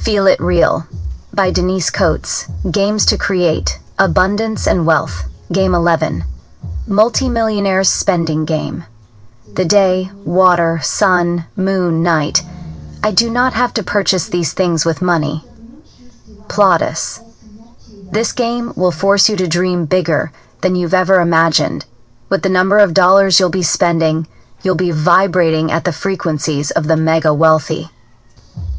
Feel It Real by Denise Coates. Games to Create, Abundance and Wealth. Game 11. Multi-Millionaire's Spending Game. The day, water, sun, moon, night. I do not have to purchase these things with money. Plautus. This game will force you to dream bigger than you've ever imagined. With the number of dollars you'll be spending, you'll be vibrating at the frequencies of the mega wealthy.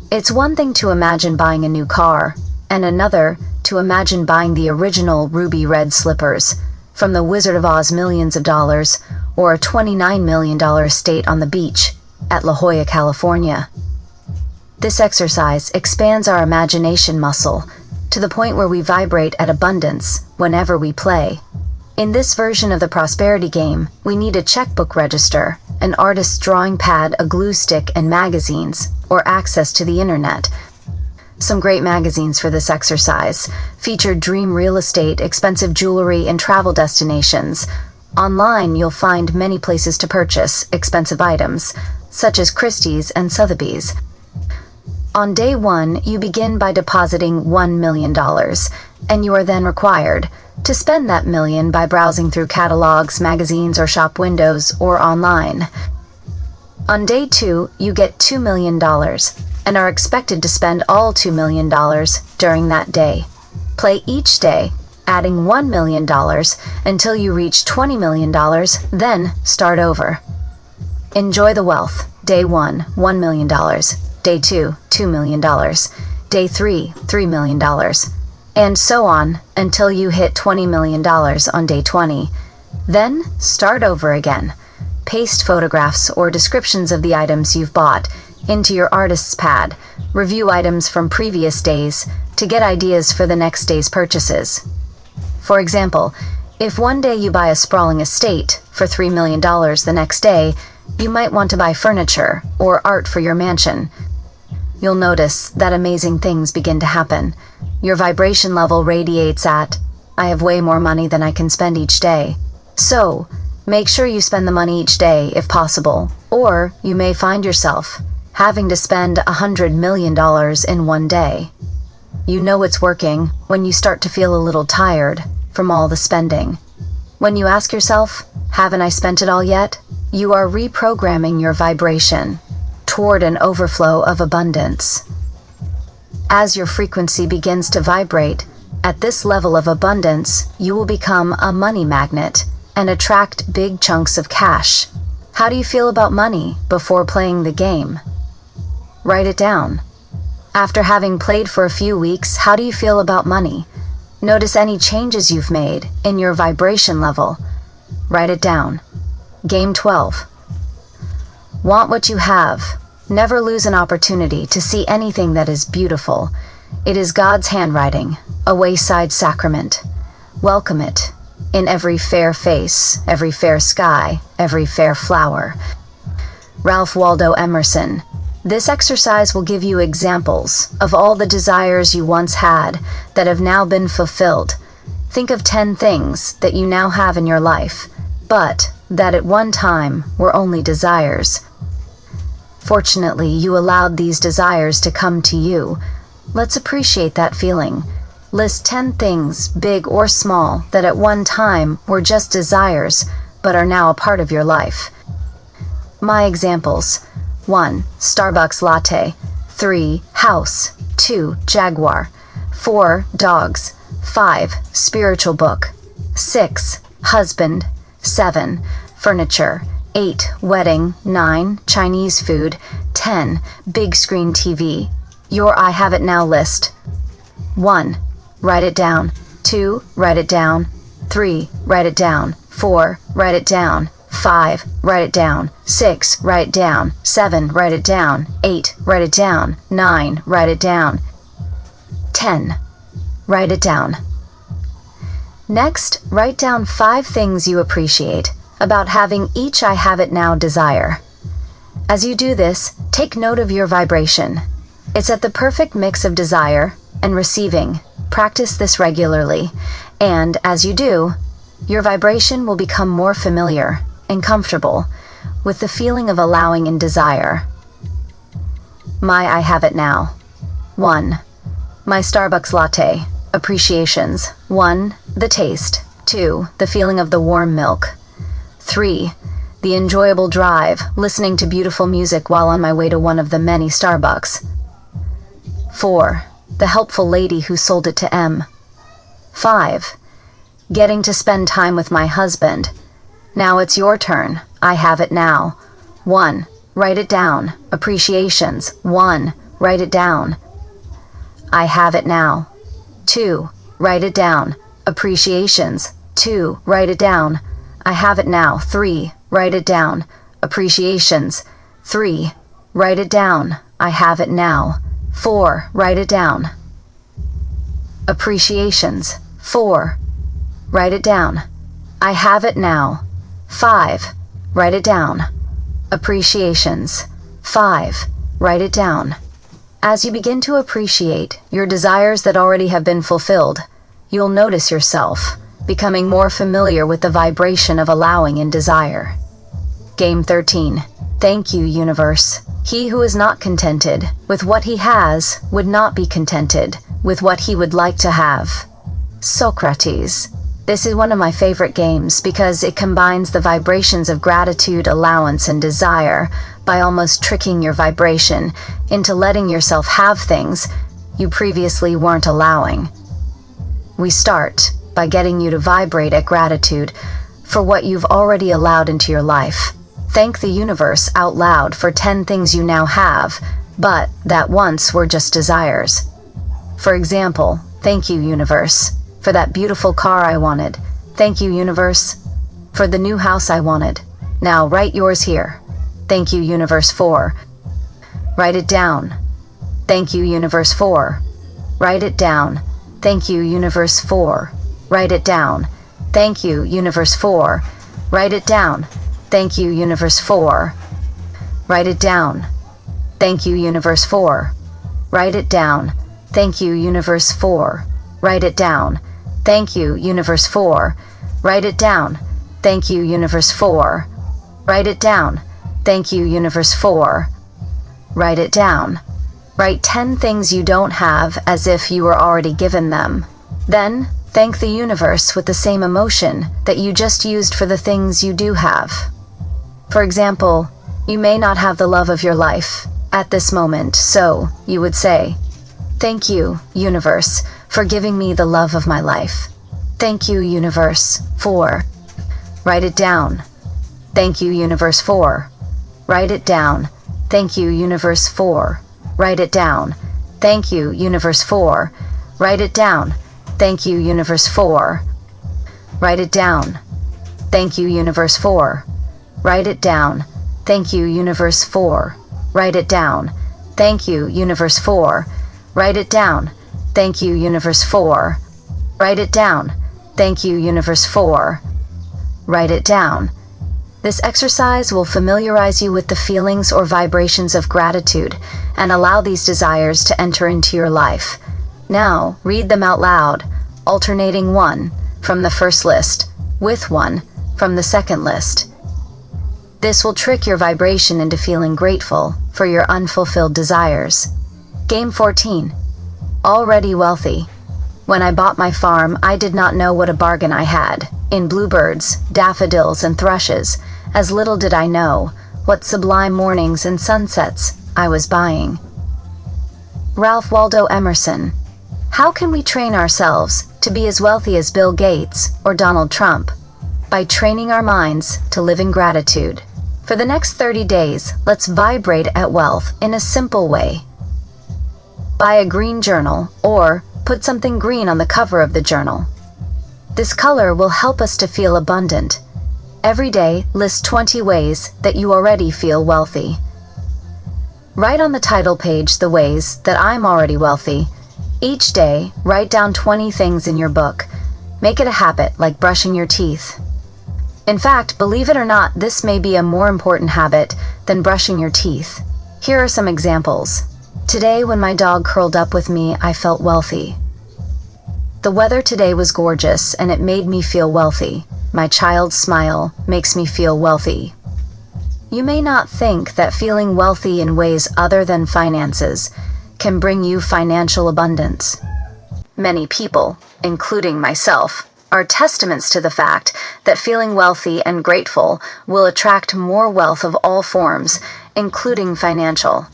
It's one thing to imagine buying a new car, and another to imagine buying the original ruby red slippers from the Wizard of Oz millions of dollars or a $29 million estate on the beach at La Jolla, California. This exercise expands our imagination muscle to the point where we vibrate at abundance whenever we play. In this version of the prosperity game, we need a checkbook register, an artist's drawing pad, a glue stick, and magazines, or access to the internet. Some great magazines for this exercise feature dream real estate, expensive jewelry, and travel destinations. Online, you'll find many places to purchase expensive items, such as Christie's and Sotheby's. On day 1, you begin by depositing $1 million, and you are then required to spend that million by browsing through catalogs, magazines, or shop windows, or online. On day 2, you get $2 million and are expected to spend all $2 million during that day. Play each day, adding $1 million until you reach $20 million, then start over. Enjoy the wealth. Day 1, $1 million. Day 2, $2 million. Day 3, $3 million. And so on until you hit $20 million on day 20. Then start over again. Paste photographs or descriptions of the items you've bought into your artist's pad. Review items from previous days to get ideas for the next day's purchases. For example, if one day you buy a sprawling estate for $3 million, the next day you might want to buy furniture or art for your mansion. You'll notice that amazing things begin to happen. Your vibration level radiates at, I have way more money than I can spend each day. So, make sure you spend the money each day if possible, or you may find yourself having to spend $100 million in one day. You know it's working when you start to feel a little tired from all the spending. When you ask yourself, haven't I spent it all yet? You are reprogramming your vibration toward an overflow of abundance. As your frequency begins to vibrate at this level of abundance, you will become a money magnet and attract big chunks of cash. How do you feel about money before playing the game? Write it down. After having played for a few weeks, how do you feel about money? Notice any changes you've made in your vibration level. Write it down. Game 12. Want what you have. Never lose an opportunity to see anything that is beautiful. It is God's handwriting, a wayside sacrament. Welcome it in every fair face, every fair sky, every fair flower. Ralph Waldo Emerson. This exercise will give you examples of all the desires you once had that have now been fulfilled. Think of 10 things that you now have in your life, but that at one time were only desires. Fortunately, you allowed these desires to come to you. Let's appreciate that feeling. List 10 things, big or small, that at one time were just desires, but are now a part of your life. My examples. 1. Starbucks latte. 3. House. 2. Jaguar. 4. Dogs. 5. Spiritual book. 6. Husband. 7. Furniture. 8. Wedding. 9. Chinese food. 10. Big screen TV. Your I have it now list. 1. Write it down. 2. Write it down. 3. Write it down. 4. Write it down. 5. Write it down. 6. Write it down. 7. Write it down. 8. Write it down. 9. Write it down. 10. Write it down. Next, write down 5 things you appreciate about having each I have it now desire. As you do this, take note of your vibration. It's at the perfect mix of desire and receiving. Practice this regularly, and as you do, your vibration will become more familiar and comfortable with the feeling of allowing and desire. My I have it now. 1. My Starbucks latte. Appreciations. 1. The taste. 2. The feeling of the warm milk. 3. The enjoyable drive, listening to beautiful music while on my way to one of the many Starbucks. 4. The helpful lady who sold it to M. 5. Getting to spend time with my husband. Now it's your turn. I have it now. 1. Write it down. Appreciations. 1. Write it down. I have it now. 2. Write it down. Appreciations. 2. Write it down. I have it now. 3. Write it down. Appreciations. 3. Write it down. I have it now. 4. Write it down. Appreciations. 4. Write it down. I have it now. 5. Write it down. Appreciations. 5. Write it down. As you begin to appreciate your desires that already have been fulfilled, you'll notice yourself becoming more familiar with the vibration of allowing and desire. Game 13. Thank you, universe. He who is not contented with what he has would not be contented with what he would like to have. Socrates. This is one of my favorite games because it combines the vibrations of gratitude, allowance, and desire by almost tricking your vibration into letting yourself have things you previously weren't allowing. We start by getting you to vibrate at gratitude for what you've already allowed into your life. Thank the universe out loud for 10 things you now have, but that once were just desires. For example, thank you, universe, for that beautiful car I wanted. Thank you, universe, for the new house I wanted. Now write yours here. Thank you, universe, for. Write it down. Thank you, universe, for. Write it down. Thank you, universe, for. Write it down. Thank you, universe, for. Write it down. Thank you, universe, for. Write it down. Thank you, universe, for. Write it down. Thank you, universe, for. Write it down. Thank you, universe, for. Write it down. Thank you, universe, for. Write it down. Thank you, universe, for. Write it down. Write 10 things you don't have as if you were already given them. Then, thank the universe with the same emotion that you just used for the things you do have. For example, you may not have the love of your life at this moment, so you would say, "Thank you, universe, for giving me the love of my life. Thank you, universe, for." Write it down. Thank you, universe, for. Write it down. Thank you, universe, for. Write it down. Thank you, universe, for. Write it down. Thank you, universe, for. Write it down. Thank you, universe, for. Write it down. Thank you, universe, for. Write it down. Thank you, universe, for. Write it down. Thank you, universe, for. Write it down. Thank you, universe, for. Write it down. This exercise will familiarize you with the feelings or vibrations of gratitude and allow these desires to enter into your life. Now, read them out loud, alternating one from the first list with one from the second list. This will trick your vibration into feeling grateful for your unfulfilled desires. Game 14. Already wealthy. When I bought my farm, I did not know what a bargain I had. In bluebirds, daffodils, and thrushes, as little did I know what sublime mornings and sunsets I was buying. Ralph Waldo Emerson. How can we train ourselves to be as wealthy as Bill Gates or Donald Trump? By training our minds to live in gratitude. For the next 30 days, let's vibrate at wealth in a simple way. Buy a green journal or put something green on the cover of the journal. This color will help us to feel abundant. Every day, list 20 ways that you already feel wealthy. Write on the title page the ways that I'm already wealthy. Each day, write down 20 things in your book. Make it a habit, like brushing your teeth. In fact, believe it or not, this may be a more important habit than brushing your teeth. Here are some examples. Today, when my dog curled up with me, I felt wealthy. The weather today was gorgeous, and it made me feel wealthy. My child's smile makes me feel wealthy. You may not think that feeling wealthy in ways other than finances can bring you financial abundance. Many people, including myself, are testaments to the fact that feeling wealthy and grateful will attract more wealth of all forms, including financial.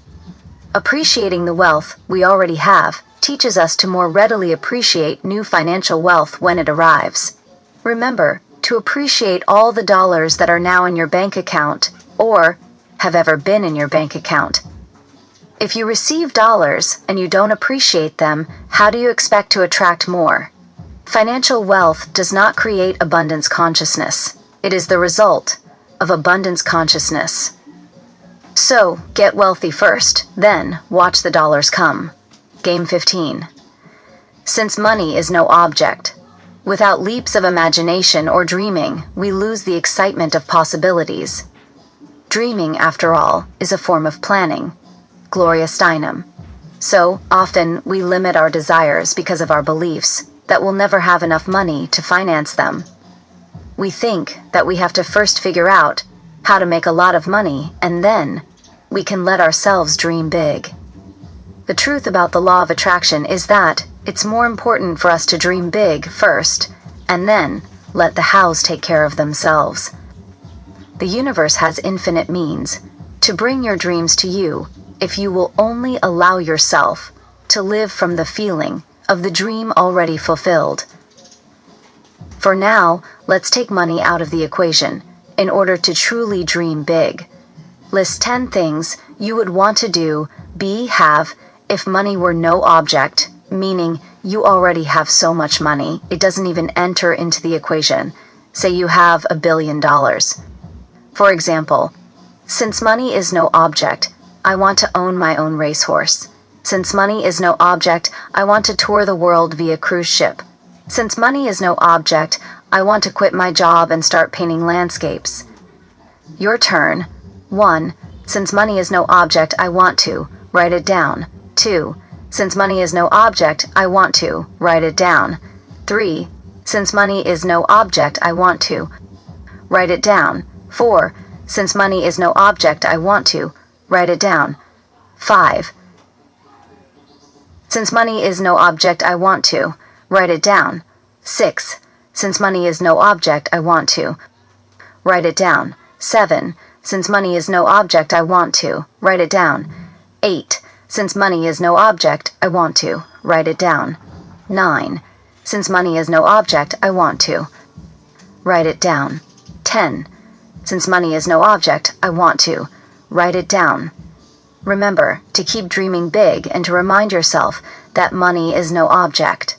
Appreciating the wealth we already have teaches us to more readily appreciate new financial wealth when it arrives. Remember to appreciate all the dollars that are now in your bank account or have ever been in your bank account. If you receive dollars and you don't appreciate them, how do you expect to attract more? Financial wealth does not create abundance consciousness. It is the result of abundance consciousness. So, get wealthy first, then watch the dollars come. Game 15. Since money is no object, without leaps of imagination or dreaming, we lose the excitement of possibilities. Dreaming, after all, is a form of planning. Gloria Steinem. So often we limit our desires because of our beliefs that we'll never have enough money to finance them. We think that we have to first figure out how to make a lot of money, and then we can let ourselves dream big. The truth about the law of attraction is that it's more important for us to dream big first, and then let the hows take care of themselves. The universe has infinite means to bring your dreams to you if you will only allow yourself to live from the feeling of the dream already fulfilled. For now, let's take money out of the equation in order to truly dream big. List 10 things you would want to do, be, have, if money were no object, meaning you already have so much money, it doesn't even enter into the equation. Say you have $1 billion. For example, since money is no object, I want to own my own racehorse. Since money is no object, I want to tour the world via cruise ship. Since money is no object, I want to quit my job and start painting landscapes. Your turn. 1. Since money is no object, I want to. Write it down. 2. Since money is no object, I want to. Write it down. 3. Since money is no object, I want to. Write it down. 4. Since money is no object, I want to. Write it down. 5. Since money is no object, I want to. Write it down. 6. Since money is no object, I want to. Write it down. 7. Since money is no object, I want to. Write it down. 8. Since money is no object, I want to. Write it down. 9. Since money is no object, I want to. Write it down. 10. Since money is no object, I want to. Write it down. Remember to keep dreaming big and to remind yourself that money is no object.